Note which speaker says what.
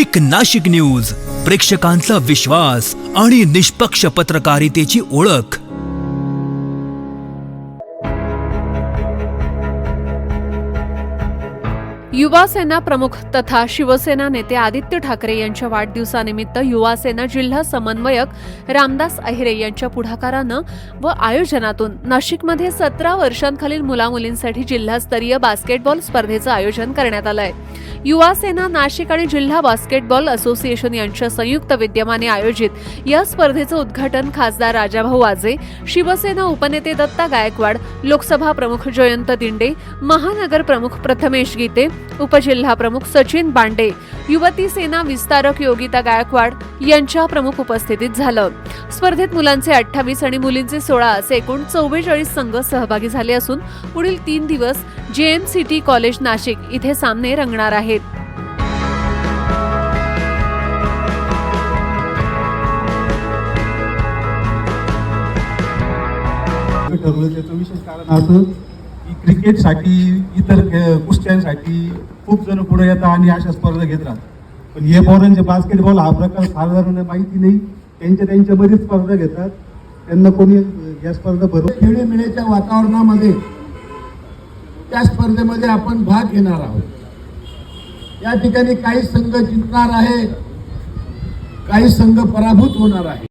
Speaker 1: एक नाशिक न्यूज, प्रेक्षकांचा विश्वास आणि निष्पक्ष पत्रकारितेची ओळख।
Speaker 2: युवा सेना प्रमुख तथा शिवसेना नेते आदित्य ठाकरे यांच्या वाढदिवसानिमित्त युवा सेना जिल्हा समन्वयक रामदास अहिरे यांच्या पुढाकारानं व आयोजनातून नाशिकमध्ये 17 वर्षांखालील मुलामुलींसाठी जिल्हास्तरीय बास्केटबॉल स्पर्धेचं आयोजन करण्यात आलंय। युवा सेना नाशिक आणि जिल्हा बास्केटबॉल असोसिएशन यांच्या संयुक्त विद्यमाने आयोजित या स्पर्धेचं उद्घाटन खासदार राजाभाऊ वाजे, शिवसेना उपनेते दत्ता गायकवाड, लोकसभा प्रमुख जयंत दिंडे, महानगर प्रमुख प्रथमेश गीते, उपजिल्हा प्रमुख सचिन बांडे, युवती सेना विस्तारक योगिता गायकवाड यांच्या प्रमुख उपस्थितीत झालं। स्पर्धेत मुलांचे 28 आणि मुलींचे 16 असे एकूण 44 संघ सहभागी झाले असून पुढील 3 दिवस JMCT कॉलेज नाशिक इथे सामने रंगणार आहेत।
Speaker 3: ठरलं त्याचं विशेष कारण असं की क्रिकेटसाठी इतर कुस्त्यांसाठी खूप जण पुढे येतात आणि अशा स्पर्धा घेत राहतात, पण हे पोरांचे बास्केटबॉल हा प्रकार साधारण माहिती नाही, त्यांच्यामध्येच स्पर्धा घेतात, त्यांना कोणी या स्पर्धा भरवत
Speaker 4: खेळीमेळीच्या वातावरणामध्ये त्या स्पर्धेमध्ये आपण भाग घेणार आहोत। या ठिकाणी काही संघ जिंकणार आहे, काही संघ पराभूत होणार आहे।